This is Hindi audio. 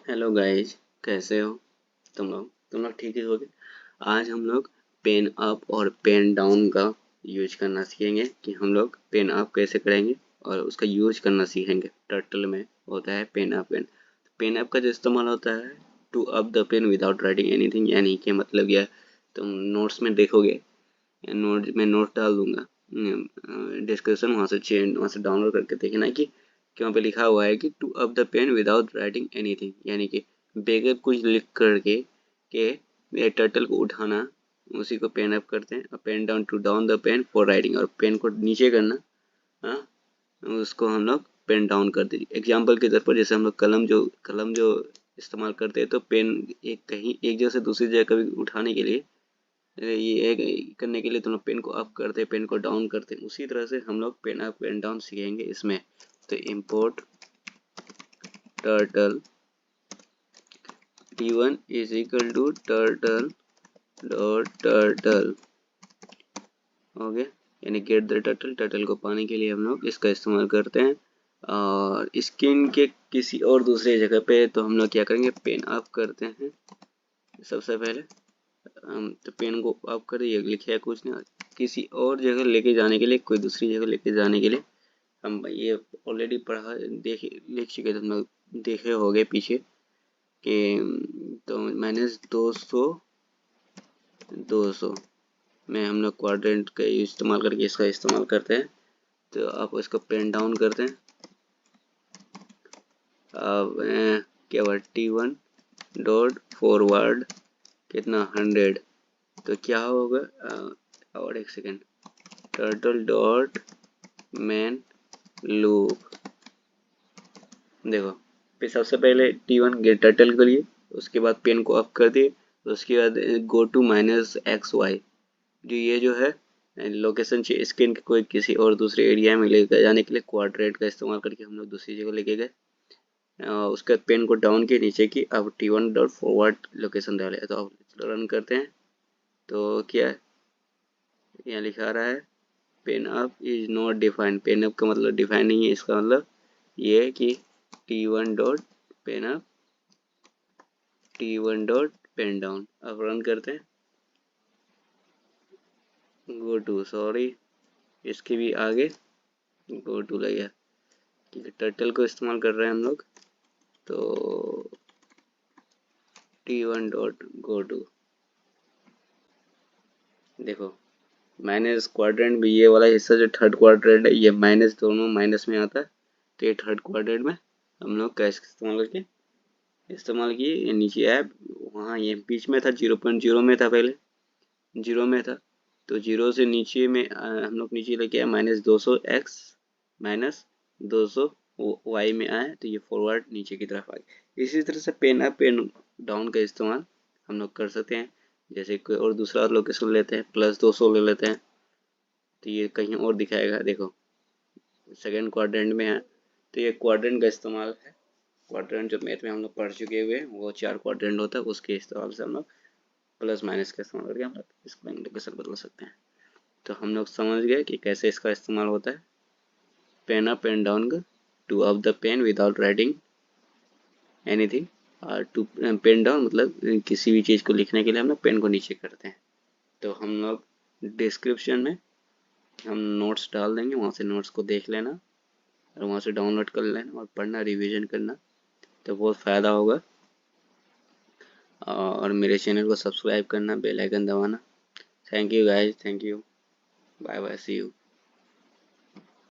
हेलो गाइज, कैसे हो तुम लोग ठीक ही होगे। आज हम लोग पेन अप और पेन डाउन का यूज करना सीखेंगे कि हम लोग पेन अप कैसे करेंगे और उसका यूज करना सीखेंगे। टर्टल में होता है पेन अप पेन अप का जो इस्तेमाल होता है to up the pen without writing anything, यानी कि मतलब यह तुम नोट्स में देखोगे। नोट डाल दूंगा डिस्क्रिप्शन, वहाँ से डाउनलोड करके देखना कि वहाँ पे लिखा हुआ है कि to up the pen without writing anything, यानी कि बगैर कुछ लिख करके के ये टर्टल को उठाना, उसी को पेन अप करते हैं। और pen down to down the pen for writing, और पेन को नीचे करना, हाँ, उसको हम लोग पेन डाउन कर दीजिए। एग्जाम्पल के तौर पर जैसे हम लोग कलम जो इस्तेमाल करते हैं, तो पेन एक जगह से दूसरी जगह कभी उठाने के लिए, ये करने के लिए तुम लोग पेन को अप करते हैं, पेन को डाउन करते हैं। उसी तरह से हम लोग पेन अप पेन डाउन सीखेंगे इसमें। तो import turtle t1 is equal to turtle dot turtle, okay, यानी गेट द टर्टल को पाने के लिए हम लोग इसका इस्तेमाल करते हैं। और स्क्रीन के किसी और दूसरी जगह पे तो हम लोग क्या करेंगे, पेन अप करते हैं। सबसे पहले तो पेन को अप कर दिए, लिखे कुछ नहीं, किसी और जगह लेके जाने के लिए, कोई दूसरी जगह लेके जाने के लिए हम ये ऑलरेडी पढ़ा देख लिख चुके थे, हम लोग देखे हो गए पीछे कि तो -200 में हम लोग क्वाड्रेंट का इस्तेमाल करके इसका इस्तेमाल करते हैं। तो आप इसको पेन डाउन करते हैं। अब क्या हुआ, t1 डॉट फॉरवर्ड कितना 100, तो क्या होगा, और एक second, turtle dot man loop. देखो, फिर सबसे पहले t1 गेट टर्टल करिए, उसके बाद पेन को अप कर दिए, उसके बाद गो टू -xy, जो ये जो है लोकेशन चाहिए स्क्रीन के कोई किसी और दूसरे एरिया में लेकर जाने के लिए क्वाड्रेंट का इस्तेमाल करके हम लोग दूसरी जगह लेके गए। उसके बाद पेन को डाउन के नीचे की, अब t1 डॉट फॉरवर्ड लोकेशन डाले, तो अब रन करते हैं। तो क्या है, यहाँ लिखा रहा है pen up is not defined. Pen up का मतलब डिफाइन नहीं है, इसका मतलब ये है कि t1 dot pen up, t1 dot pen down. अब रन करते हैं। गो टू, सॉरी, इसके भी आगे गो टू लग गया क्योंकि टर्टल को इस्तेमाल कर रहे हैं हम लोग। तो t1 डॉट गो टू, देखो माइनस क्वाड्रेंट में ये वाला हिस्सा जो थर्ड क्वाड्रेंट है, ये माइनस दोनों माइनस में आता है। तो ये थर्ड क्वाड्रेंट में हम लोग कैसे इस्तेमाल किए, ये नीचे ऐप, वहाँ ये बीच में था, 0.0 में था, पहले 0 में था, तो 0 से नीचे में हम लोग नीचे लेके आए -200x -200 y में आए, तो ये फॉरवर्ड नीचे की तरफ आ गया। इसी तरह से पेन अप पेन डाउन का इस्तेमाल हम लोग कर सकते हैं। जैसे कोई और दूसरा लोकेशन लेते हैं, +200 ले लेते हैं, तो ये कहीं और दिखाएगा। देखो सेकेंड क्वाड्रेंट में है, तो ये क्वाड्रेंट का इस्तेमाल है। क्वाड्रेंट जो मैथ में हम लोग पढ़ चुके हुए हैं, वो 4 क्वाड्रेंट होता है, उसके इस्तेमाल से हम लोग प्लस माइनस का इस्तेमाल करके हम लोग इसका लोकेशन बदल सकते हैं। तो हम लोग समझ गए कि कैसे इसका इस्तेमाल होता है। पेन अप पेन डाउन का, to up the pen without writing anything, और टू पेन डाउन मतलब किसी भी चीज़ को लिखने के लिए हम लोग पेन को नीचे करते हैं। तो हम लोग डिस्क्रिप्शन में हम नोट्स डाल देंगे, वहाँ से नोट्स को देख लेना और वहाँ से डाउनलोड कर लेना और पढ़ना, रिवीजन करना, तो बहुत फ़ायदा होगा। और मेरे चैनल को सब्सक्राइब करना, बेल आइकन दबाना। Thank you guys, thank you, bye bye, see you.